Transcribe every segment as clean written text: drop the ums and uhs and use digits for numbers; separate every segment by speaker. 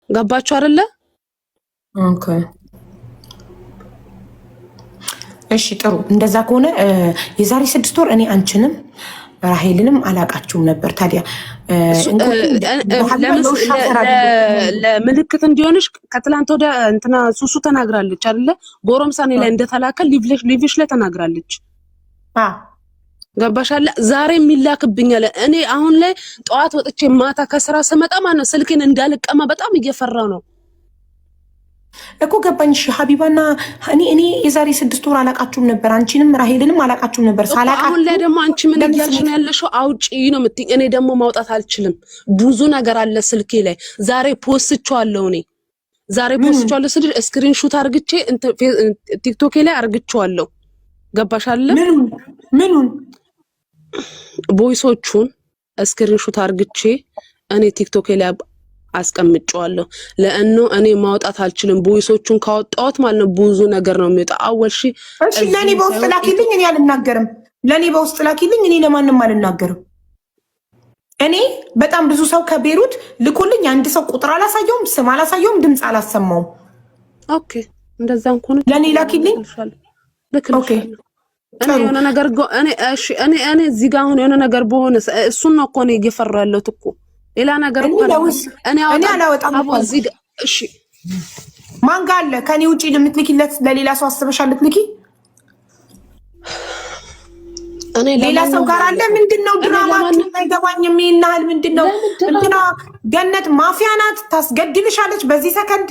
Speaker 1: ገባችሁ አይደለ?
Speaker 2: ኦኬ እሺ ጥሩ። እንደዛ ከሆነ የዛሬ 6 ወር እኔ አንቺንም ራሄልንም አላቃችሁም ነበር። ታዲያ
Speaker 1: ለምልክት እንዲሆንሽ ከትላንት ወደ እንትና ሱሱ ተናግራለች አይደለ? ጎረምሳኔ ላይ እንደተላከ ሊቭሽ ላይ ተናግራለች። ገባሻለ? ዛሬ የሚላክብኛል። እኔ አሁን ላይ ጠዋት ወጥቼ ማታ ከስራ ስመጣ ማለት ስልኬን እንዳልቀማ በጣም እየፈራው ነው
Speaker 2: እኮ። ገባኝ። እሺ ሀቢባና እኔ የዛሬ 6 ወር አላቃችሁም ነበር። አንቺንም ራሄልንም አላቃችሁም ነበር። ሳላቃችሁ
Speaker 1: አሁን ላይ ደግሞ አንቺ ምን እያልሽ ነው ያለሽው? አውጪ ነው የምትይኝ። እኔ ደግሞ ማውጣት አልችልም። ብዙ ነገር አለ ስልኬ ላይ። ዛሬ ፖስትቻለሁ። እኔ ዛሬ ፖስትቻለሁ ስል ስክሪንሾት አርግቼ ቲክቶክ ላይ አርግቼዋለሁ። ገባሻለ?
Speaker 2: ምኑን
Speaker 1: ቮይሶቹን ስክሪንሾት አርግቼ እኔ ቲክቶክ ላይ አስቀምጫለሁ። ለእኖ እኔ ማውጣት አልችልም። ቮይሶቹን ካወጣሁት ማለት ነው ብዙ ነገር ነው የሚወጣ። አወልሺ
Speaker 2: እሺ፣ ለኔ በውስጥ ላኪልኝ። እኔ አልናገርም። ለኔ በውስጥ ላኪልኝ። እኔ ለማንም አልናገርም። እኔ በጣም ብዙ ሰው ከቤሩት ልኮልኝ አንድ ሰው ቁጥር አላሳየውም፣ ስም አላሳየውም፣ ድምፅ አላሰማውም።
Speaker 1: ኦኬ፣ እንደዛ እንኳን
Speaker 2: ለኔ ላኪልኝ። ኦኬ
Speaker 1: እኔ የሆነ ነገር እኔ እዚህ ጋር አሁን የሆነ ነገር በሆነ እሱን ነው እኮ እኔ እየፈራሁ ያለሁት እኮ ሌላ ነገር
Speaker 2: እኔ አላወጣም።
Speaker 1: እሺ
Speaker 2: ማን ጋር አለ ከኔ ውጪ ልምትልኪለት? ለሌላ ሰው አስበሻል ልትልኪ? ሌላ ሰው ጋር አለ። ምንድነው ድራማችሁ? አይገባኝም። ይናል ምንድነው? እንትና ገነት ማፊያ ናት፣ ታስገድልሻለች በዚህ ሰከንድ።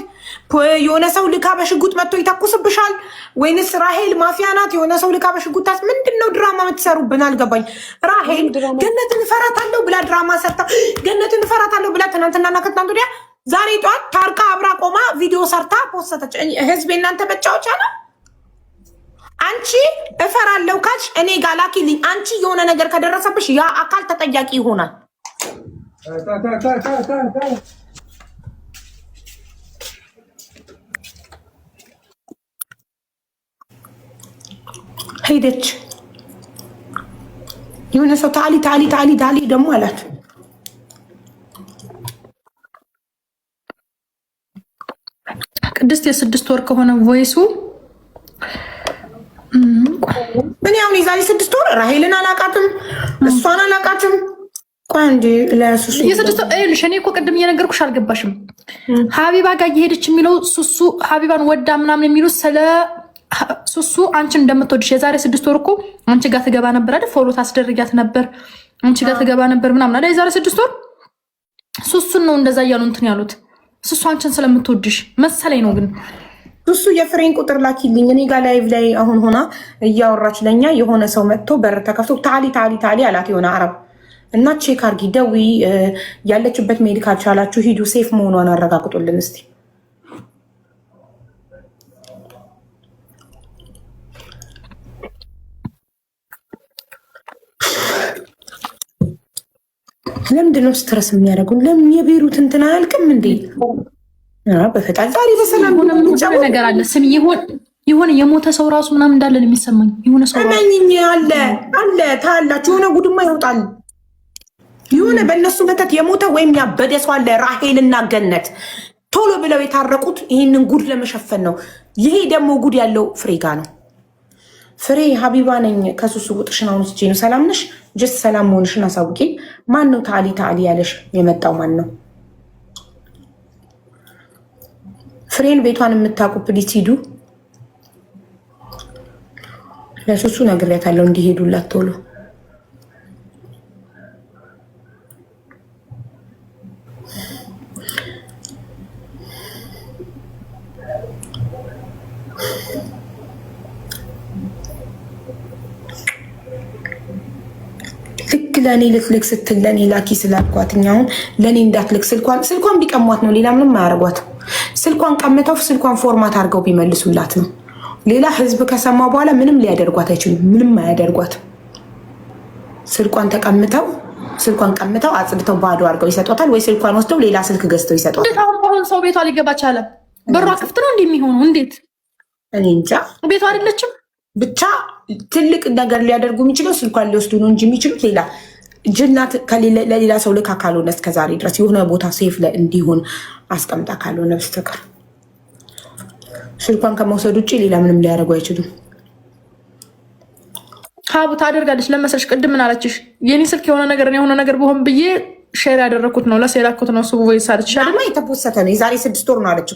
Speaker 2: የሆነ ሰው ልካ በሽጉጥ መጥቶ ይተኩስብሻል። ወይንስ ራሄል ማፊያ ናት? የሆነ ሰው ልካ በሽጉጥ ምንድነው ድራማ የምትሰሩብን? አልገባኝ። ራሄል ገነትን እፈራታለሁ ብላ ድራማ ሰርታ ገነትን እፈራታለሁ ብላ ትናንትናና ከትናንት ወዲያ ዛሬ ጠዋት ታርቃ አብራ ቆማ ቪዲዮ ሰርታ ፖስተች። ህዝብ እናንተ መጫወቻ ነው። አንቺ እፈራለሁ ካልሽ እኔ ጋር ላኪልኝ። አንቺ የሆነ ነገር ከደረሰብሽ ያ አካል ተጠያቂ ይሆናል። ሄደች። የሆነ ሰው ታሊ ደግሞ አላት።
Speaker 3: ቅድስት የ6 ወር ከሆነ ቮይሱ
Speaker 2: እኔ አሁን የዛሬ 6 ወር ራሄልን አላቃትም፣ እሷን አላቃትም። ቆይ እንዴ ለሱሱ
Speaker 3: የ6 ወር አይልሽ። እኔ እኮ ቅድም እየነገርኩሽ አልገባሽም። ሀቢባ ጋር እየሄደች የሚለው ሱሱ ሀቢባን ወዳ ምናምን የሚሉ ስለ ሱሱ አንቺን እንደምትወድሽ የዛሬ 6 ወር እኮ አንቺ ጋር ትገባ ነበር አይደል? ፎሎ ታስደርጊያት ነበር፣ አንቺ ጋር ትገባ ነበር ምናምን አይደል? የዛሬ 6 ወር ሱሱን ነው እንደዛ እያሉ እንትን ያሉት። ሱሱ አንቺን ስለምትወድሽ መሰለኝ ነው። ግን
Speaker 2: ሱሱ የፍሬን ቁጥር ላኪልኝ። እኔ ጋር ላይቭ ላይ አሁን ሆና እያወራች ለኛ የሆነ ሰው መጥቶ በር ተከፍቶ ታሊ አላት የሆነ አረብ እና ቼክ አርጊ ደዊ ያለችበት መሄድ ካልቻላችሁ ሂዱ፣ ሴፍ መሆኗን አረጋግጡልን እስቲ። ለምንድነው ስትረስ የሚያደርጉን? ለምን የቤሩት እንትን አያልቅም እንዴ? በፈጣሪ ዛሬ በሰላም
Speaker 3: ነገር አለ። ስም የሆነ የሞተ ሰው ራሱ ምናምን እንዳለ ነው የሚሰማኝ። የሆነ ሰው
Speaker 2: አማኝኝ አለ ታላችሁ። የሆነ ጉድማ ይወጣል። የሆነ በእነሱ መተት የሞተ ወይም ያበደ ሰው አለ። ራሄልና ገነት ቶሎ ብለው የታረቁት ይህንን ጉድ ለመሸፈን ነው። ይሄ ደግሞ ጉድ ያለው ፍሬ ጋ ነው። ፍሬ ሀቢባ ነኝ ከሱሱ ቁጥርሽን አሁን ስቼ ነው። ሰላም ነሽ? ጀስት ሰላም መሆንሽን አሳውቂ። ማን ነው ታሊ ያለሽ? የመጣው ማን ነው? ፍሬን ቤቷን የምታውቁ ፕሊስ ሂዱ። ለሱሱ ነግሬያታለሁ እንዲሄዱላት ቶሎ። ልክ ለእኔ ልትልክ ስትል ለእኔ ላኪ ስላልኳትኝ አሁን ለእኔ እንዳትልክ ስልኳን ቢቀሟት ነው። ሌላ ምንም አያደርጓት። ስልኳን ቀምተው ስልኳን ፎርማት አድርገው ቢመልሱላት ነው። ሌላ ህዝብ ከሰማ በኋላ ምንም ሊያደርጓት አይችሉም። ምንም አያደርጓት። ስልኳን ቀምተው አጽድተው ባዶ አድርገው ይሰጧታል፣ ወይ ስልኳን ወስደው ሌላ ስልክ ገዝተው ይሰጧታል።
Speaker 3: እንዴት አሁን ሰው ቤቷ ሊገባ ቻለ? በሯ ክፍት ነው እንደሚሆነው? እንዴት
Speaker 2: እኔ እንጃ።
Speaker 3: ቤቷ አይደለችም።
Speaker 2: ብቻ ትልቅ ነገር ሊያደርጉ የሚችለው ስልኳን ሊወስዱ ነው እንጂ የሚችሉት ሌላ ጅናት ለሌላ ሰው ልካ ካልሆነ እስከዛሬ ድረስ የሆነ ቦታ ሴፍ ላይ እንዲሆን አስቀምጣ ካልሆነ በስተቀር ስልኳን ከመውሰድ ውጭ ሌላ ምንም ሊያደርጉ አይችሉም።
Speaker 3: ሀቡ ታደርጋለች ለመሰለሽ ቅድም ምን አለችሽ? የኔ ስልክ የሆነ ነገር ቢሆን ብዬ ሼር ያደረኩት ነው ለሴላኩት ነው ሱ ቮይስ አለች
Speaker 2: ዳማ የተፖሰተ ነው የዛሬ 6 ወር ነው አለች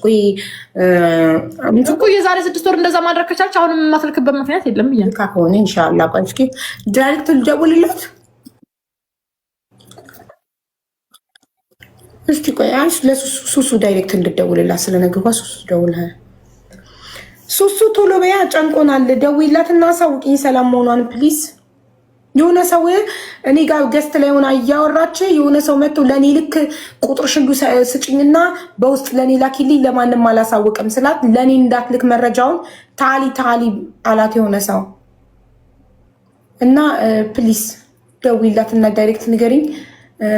Speaker 2: እኮ
Speaker 3: የዛሬ 6 ወር እንደዛ ማድረግ ከቻልሽ አሁንም የማትልክበት ምክንያት የለም ብዬ
Speaker 2: ከሆነ ኢንሻአላህ ቆይ እስኪ ዳይሬክት ልደውልላት እስቲ ቆይ አንቺ ለሱሱ ዳይሬክት እንድደውልላት ስለነገርኳ ሱሱ ደውልها ሱሱ ቶሎ በያ ጨንቆናል ደውይላትና ሳውቂኝ ሰላም መሆኗን ፕሊዝ የሆነ ሰው እኔ ጋር ገስት ላይ ሆና እያወራች የሆነ ሰው መጥቶ ለኔ ልክ ቁጥርሽን ስጭኝና በውስጥ ለኔ ላኪልኝ ለማንም አላሳውቅም ስላት ለኔ እንዳትልክ መረጃውን ታሊ አላት የሆነ ሰው እና ፕሊዝ ደውይላትና ዳይሬክት ንገሪኝ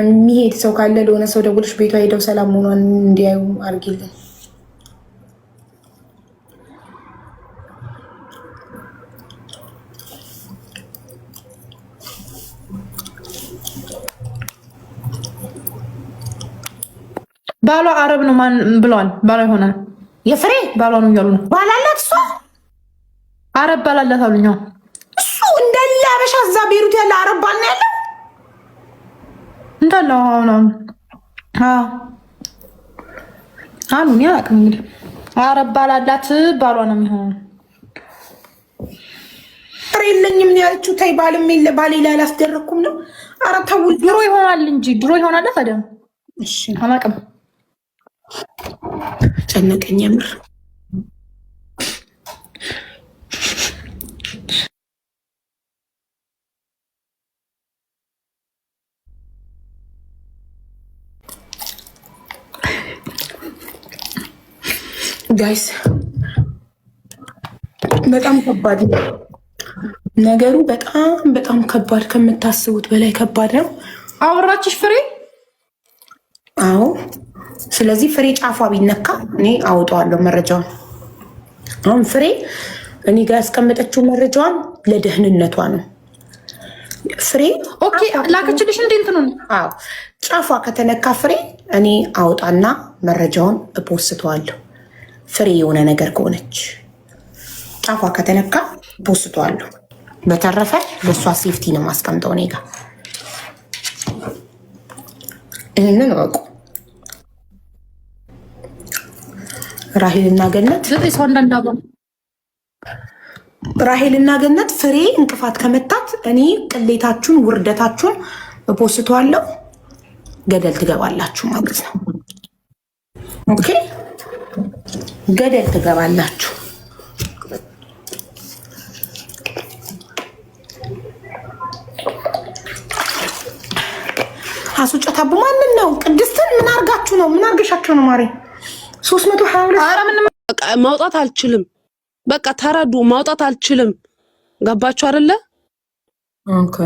Speaker 2: የሚሄድ ሰው ካለ ለሆነ ሰው ደውልሽ ቤቷ ሄደው ሰላም መሆኗን እንዲያዩ አድርጊልኝ
Speaker 3: ባሏ አረብ ነው ማን ብሏል ባሏ ይሆናል
Speaker 2: የፍሬ
Speaker 3: ባሏ ነው ያሉ ነው
Speaker 2: ባላላት እሷ
Speaker 3: አረብ ባላላት አሉኛ
Speaker 2: እሱ እንደላ አበሻ እዛ ቤሩት ያለ አረብ ባል ነው ያለው
Speaker 3: እንዳለው ነው አሁን ያ እንግዲህ አረብ ባላላት ባሏ ነው የሚሆነው
Speaker 2: የለኝም ያለችው ታይ ባልም የለ ባሌ ላይ አላስደረኩም ነው ኧረ ተው
Speaker 3: ድሮ ይሆናል እንጂ ድሮ ይሆናል ታዲያ
Speaker 2: እሺ
Speaker 3: አላውቅም
Speaker 2: ጨነቀኝ የምር ጋይስ በጣም ከባድ ነው ነገሩ በጣም ከባድ ከምታስቡት በላይ ከባድ ነው
Speaker 3: አወራችሽ ፍሬ
Speaker 2: አዎ ስለዚህ ፍሬ ጫፏ ቢነካ እኔ አውጣዋለሁ መረጃውን አሁን ፍሬ እኔ ጋር ያስቀመጠችው መረጃዋን ለደህንነቷ ነው ፍሬ
Speaker 3: ኦኬ ላከችልሽ እንዴ እንትኑን
Speaker 2: አዎ ጫፏ ከተነካ ፍሬ እኔ አውጣና መረጃውን እፖስተዋለሁ ፍሬ የሆነ ነገር ከሆነች ጫፏ ከተነካ እፖስተዋለሁ በተረፈ ለሷ ሴፍቲ ነው ማስቀምጠው እኔ ጋር ይሄንን ወቁ ራሄልና ገነት
Speaker 3: ሰው እንዳንዳባ
Speaker 2: ራሄልና ገነት ፍሬ እንቅፋት ከመታት እኔ ቅሌታችሁን ውርደታችሁን እፖስተዋለሁ ገደል ትገባላችሁ ማለት ነው ኦኬ ገደል ትገባላችሁ አሱጨታቡ ማንን ነው ቅድስትን ምን አርጋችሁ ነው ምን አርገሻችሁ ነው ማሪ 322
Speaker 1: አረ ምን ማውጣት አልችልም በቃ ተረዱ ማውጣት አልችልም ገባችሁ አይደለ
Speaker 2: ኦኬ